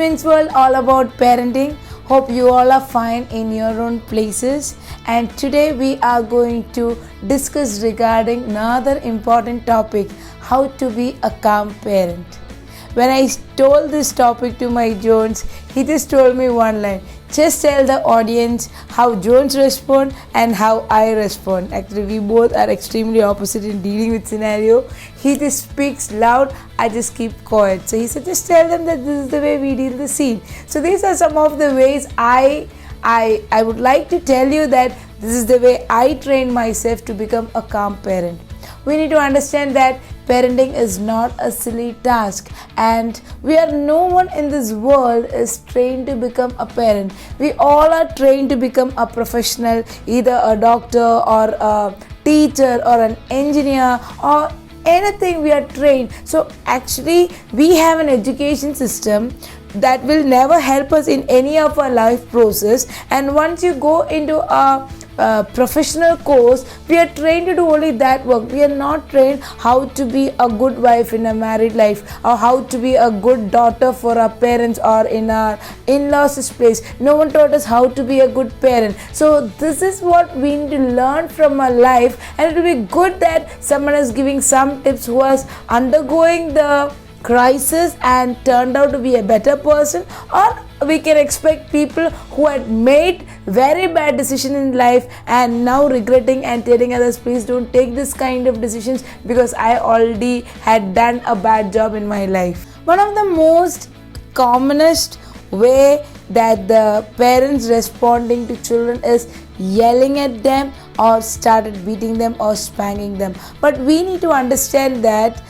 Women's World, all about parenting. Hope you all are fine in your own places. And today we are going to discuss regarding another important topic, how to be a calm parent. When I told this topic to my Jones, he just told me one line. Just tell the audience how Jones respond and how I respond. Actually, we both are extremely opposite in dealing with scenario. He just speaks loud, I just keep quiet. So he said, just tell them that this is the way we deal the scene. So these are some of the ways I would like to tell you that this is the way I train myself to become a calm parent. We need to understand that parenting is not a silly task, and no one in this world is trained to become a parent. We all are trained to become a professional, either a doctor or a teacher or an engineer or anything. We are trained. So actually we have an education system that will never help us in any of our life process, and once you go into a professional course, we are trained to do only that work. We are not trained how to be a good wife in a married life, or how to be a good daughter for our parents or in our in-laws' place. No one taught us how to be a good parent. So this is what we need to learn from our life, and it will be good that someone is giving some tips who was undergoing the crisis and turned out to be a better person, or we can expect people who had made very bad decision in life and now regretting and telling others, please don't take this kind of decisions because I already had done a bad job in my life. One of the most commonest way that the parents responding to children is yelling at them or started beating them or spanking them. But we need to understand that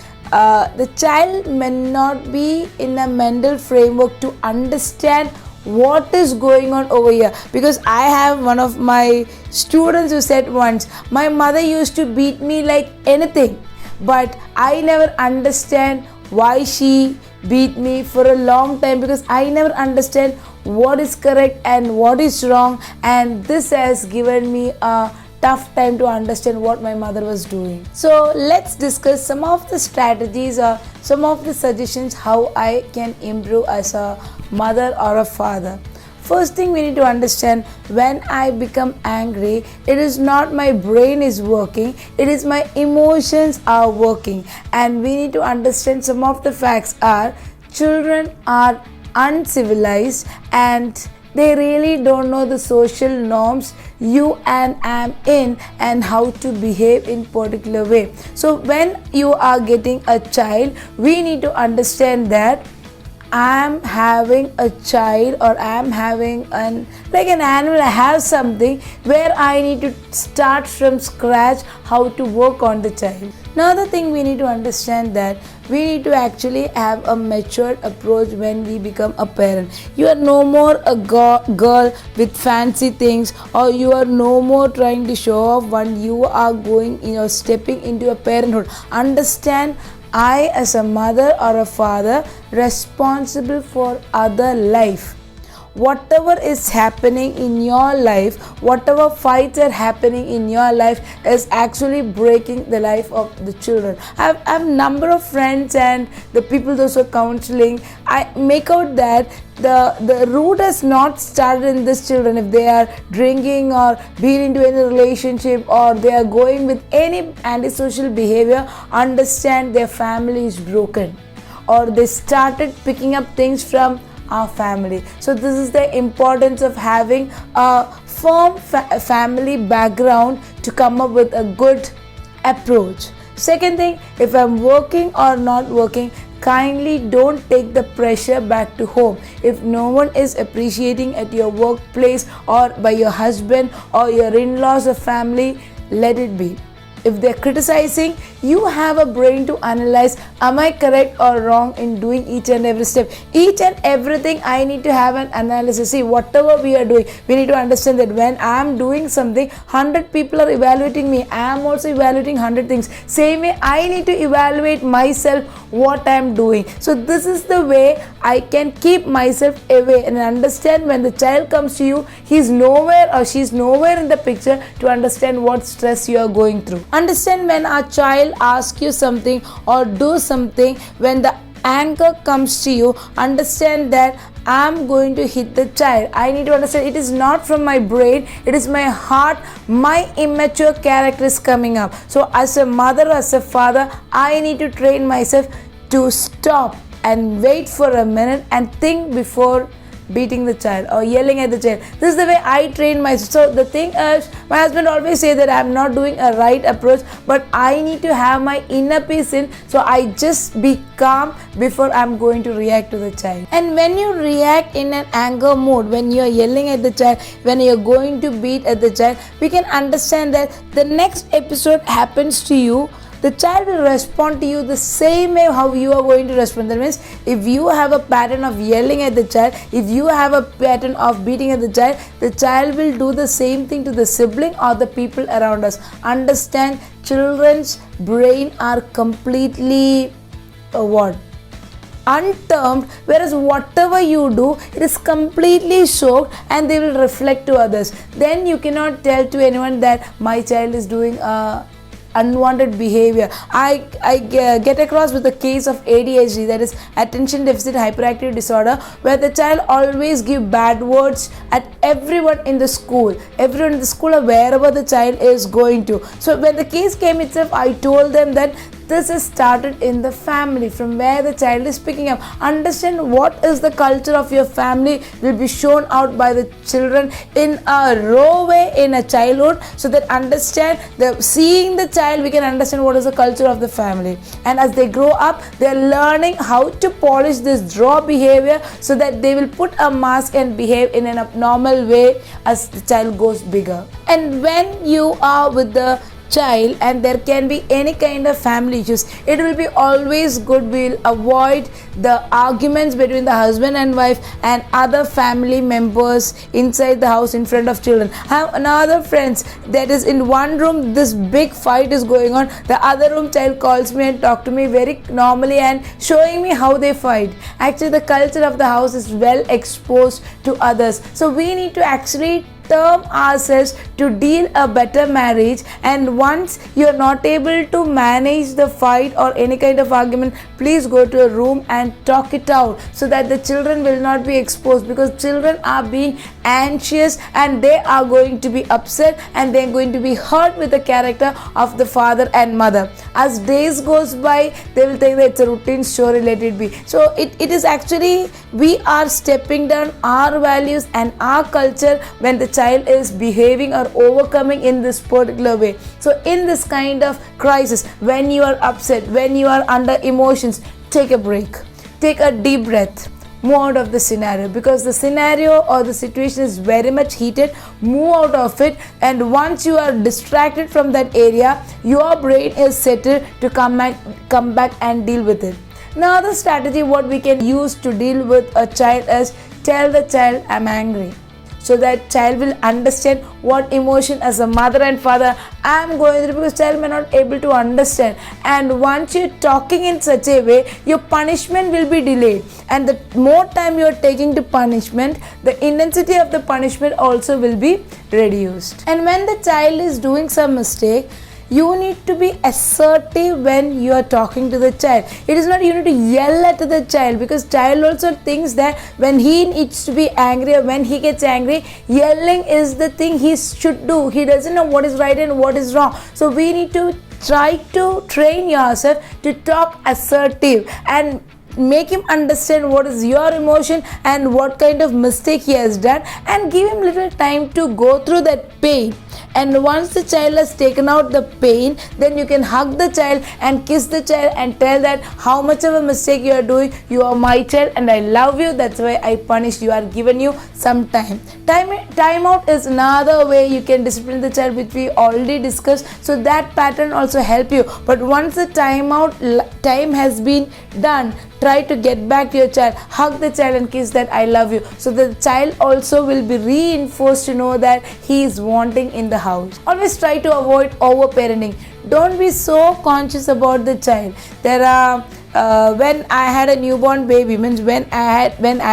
the child may not be in a mental framework to understand what is going on over here, because I have one of my students who said once, my mother used to beat me like anything, but I never understand why she beat me for a long time, because I never understand what is correct and what is wrong, and this has given me a tough time to understand what my mother was doing. So let's discuss some of the strategies or some of the suggestions how I can improve as a mother or a father. First thing we need to understand, when I become angry, it is not my brain is working, it is my emotions are working. And we need to understand some of the facts are, children are uncivilized and they really don't know the social norms you and I am in and how to behave in particular way. So when you are getting a child, we need to understand that I am having a child or I am having an animal, I have something where I need to start from scratch how to work on the child. Another thing we need to understand that we need to actually have a matured approach when we become a parent. You are no more a girl with fancy things, or you are no more trying to show off when you are going, stepping into a parenthood. Understand, I as a mother or a father responsible for other life. Whatever is happening in your life, whatever fights are happening in your life is actually breaking the life of the children. I have a number of friends and the people those who are counseling, I make out that the root has not started in these children. If they are drinking or being into any relationship or they are going with any antisocial behavior, understand their family is broken, or they started picking up things from our family. So this is the importance of having a firm family background to come up with a good approach. Second thing, if I'm working or not working, kindly don't take the pressure back to home. If no one is appreciating at your workplace or by your husband or your in-laws or family, let it be. If they're criticizing, you have a brain to analyze, am I correct or wrong in doing each and every step? Each and everything I need to have an analysis. See, whatever we are doing, we need to understand that when I am doing something, 100 people are evaluating me. I am also evaluating 100 things. Same way, I need to evaluate myself what I am doing. So this is the way I can keep myself away and understand when the child comes to you, he's nowhere or she's nowhere in the picture to understand what stress you are going through. Understand when our child asks you something or do something, when the anger comes to you, understand that I'm going to hit the child. I need to understand it is not from my brain, it is my heart, my immature character is coming up. So as a mother, as a father, I need to train myself to stop and wait for a minute and think before beating the child or yelling at the child. This is the way I train myself. So the thing is, my husband always say that I'm not doing a right approach, but I need to have my inner peace in, so I just be calm before I'm going to react to the child. And when you react in an anger mode, when you're yelling at the child, when you're going to beat at the child, we can understand that the next episode happens to you, the child will respond to you the same way how you are going to respond. That means if you have a pattern of yelling at the child, if you have a pattern of beating at the child will do the same thing to the sibling or the people around us. Understand, children's brain are completely untermed, whereas whatever you do, it is completely soaked and they will reflect to others. Then you cannot tell to anyone that my child is doing unwanted behavior. I get across with a case of ADHD, that is attention deficit hyperactive disorder, where the child always give bad words at everyone in the school or wherever the child is going to. So when the case came itself, I told them that this is started in the family, from where the child is picking up. Understand what is the culture of your family will be shown out by the children in a raw way in a childhood, so that understand seeing the child we can understand what is the culture of the family. And as they grow up, they are learning how to polish this raw behavior so that they will put a mask and behave in an abnormal way as the child goes bigger. And when you are with the child and there can be any kind of family issues, it will be always good, we'll avoid the arguments between the husband and wife and other family members inside the house in front of children. Have another friends that is in one room, this big fight is going on, the other room child calls me and talk to me very normally and showing me how they fight. Actually the culture of the house is well exposed to others, so we need to actually term ourselves to deal a better marriage. And once you are not able to manage the fight or any kind of argument, please go to a room and talk it out so that the children will not be exposed, because children are being anxious and they are going to be upset and they are going to be hurt with the character of the father and mother. As days goes by, they will think that it's a routine story, let it be. So it is actually, we are stepping down our values and our culture when the child is behaving or overcoming in this particular way. So in this kind of crisis, when you are upset, when you are under emotions, take a break, take a deep breath, move out of the scenario, because the scenario or the situation is very much heated. Move out of it, and once you are distracted from that area, your brain is settled to come back and deal with it. Now the strategy what we can use to deal with a child is tell the child I'm angry, so that child will understand what emotion as a mother and father I am going through, because child may not able to understand. And once you're talking in such a way, your punishment will be delayed, and the more time you are taking to punishment, the intensity of the punishment also will be reduced. And when the child is doing some mistake, you need to be assertive when you are talking to the child. It is not you need to yell at the child, because child also thinks that when he needs to be angry or when he gets angry, yelling is the thing he should do. He doesn't know what is right and what is wrong. So we need to try to train yourself to talk assertive and make him understand what is your emotion and what kind of mistake he has done, and give him little time to go through that pain. And once the child has taken out the pain, then you can hug the child and kiss the child and tell that how much of a mistake you are doing, you are my child and I love you, that's why I punished you, I are given you some time. Time out is another way you can discipline the child, which we already discussed, so that pattern also help you. But once the time has been done, try to get back to your child, hug the child and kiss that I love you, so the child also will be reinforced to know that he is wanting in the house. Always try to avoid over parenting. Don't be so conscious about the child. There are when I had a newborn baby, means when I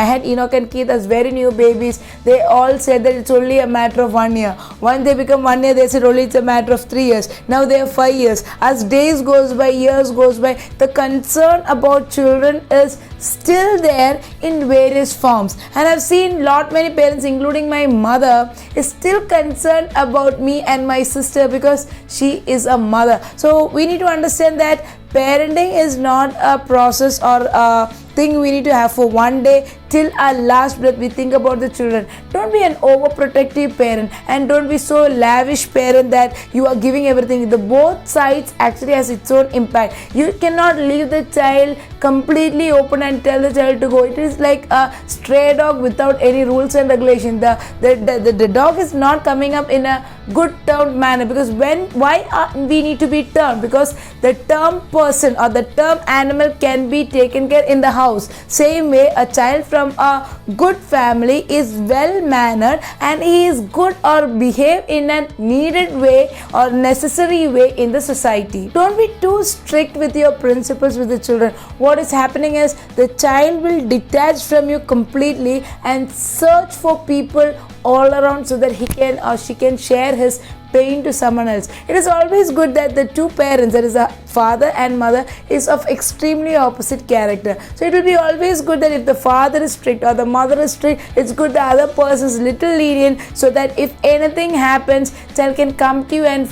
had Enoch and Keith as very new babies, they all said that it's only a matter of 1 year. Once they become 1 year, they said only it's a matter of 3 years. Now they are 5 years. As days goes by, years goes by, the concern about children is still there in various forms. And I've seen many parents, including my mother, is still concerned about me and my sister because she is a mother. So we need to understand that parenting is not a process or a thing we need to have for one day. Till our last breath we think about the children. Don't be an overprotective parent, and don't be so lavish parent that you are giving everything. The both sides actually has its own impact. You cannot leave the child completely open and tell the child to go. It is like a stray dog without any rules and regulation. The dog is not coming up in a good term manner, because we need to be term, because the term person or the term animal can be taken care in the house. Same way, a child from a good family is well mannered and he is good or behave in a needed way or necessary way in the society. Don't be too strict with your principles with the children. What is happening is the child will detach from you completely and search for people all around so that he can or she can share his pain to someone else. It is always good that the two parents, that is a father and mother, is of extremely opposite character. So it will be always good that if the father is strict or the mother is strict, it's good the other person is little lenient, so that if anything happens, child can come to you and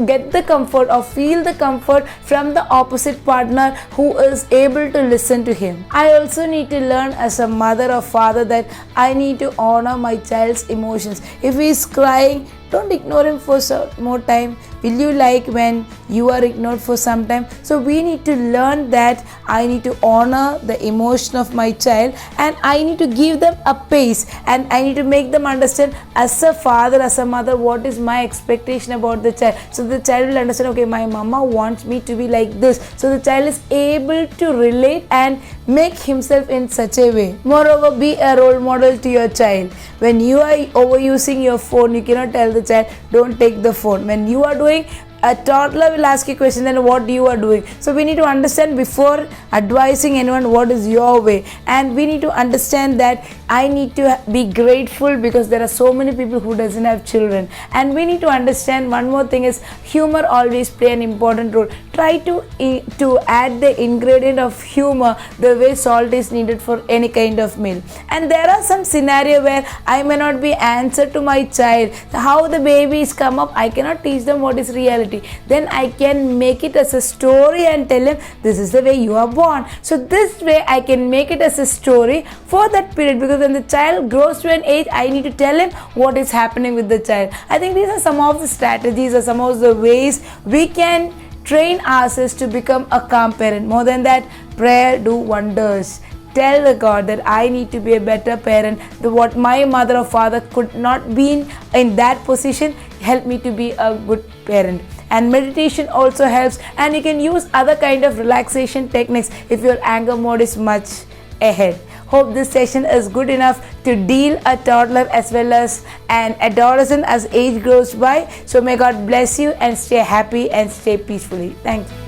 get the comfort or feel the comfort from the opposite partner who is able to listen to him. I also need to learn as a mother or father that I need to honor my child's emotions. If he is crying, don't ignore him for some more time. Will you like when you are ignored for some time? So we need to learn that I need to honor the emotion of my child, and I need to give them a pace, and I need to make them understand as a father, as a mother, what is my expectation about the child. So the child will understand, okay, my mama wants me to be like this. So the child is able to relate and make himself in such a way. Moreover, be a role model to your child. When you are overusing your phone, you cannot tell the child, don't take the phone. When you are doing, a toddler will ask you a question, then what you are doing. So we need to understand before advising anyone what is your way, and we need to understand that I need to be grateful because there are so many people who doesn't have children. And we need to understand one more thing is humor always play an important role. Try to add the ingredient of humor the way salt is needed for any kind of meal. And there are some scenario where I may not be answer to my child how the baby is come up. I cannot teach them what is reality. Then I can make it as a story and tell him this is the way you are born. So this way I can make it as a story for that period, because when the child grows to an age, I need to tell him what is happening with the child. I think these are some of the strategies or some of the ways we can train ourselves to become a calm parent. More than that, prayer do wonders. Tell the God that I need to be a better parent. What my mother or father could not be in that position, help me to be a good parent. And meditation also helps, and you can use other kind of relaxation techniques if your anger mode is much ahead. Hope this session is good enough to deal a toddler as well as an adolescent as age grows by. So may God bless you and stay happy and stay peacefully. Thank you.